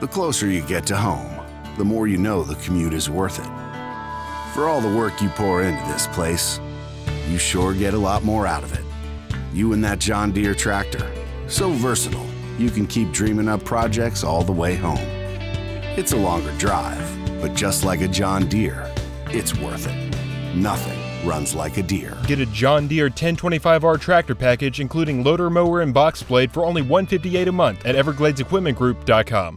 The closer you get to home, the more you know the commute is worth it. For all the work you pour into this place, you sure get a lot more out of it. You and that John Deere tractor, so versatile, you can keep dreaming up projects all the way home. It's a longer drive, but just like a John Deere, it's worth it. Nothing runs like a Deere. Get a John Deere 1025R tractor package including loader, mower, and box blade for only $158 a month at EvergladesEquipmentGroup.com.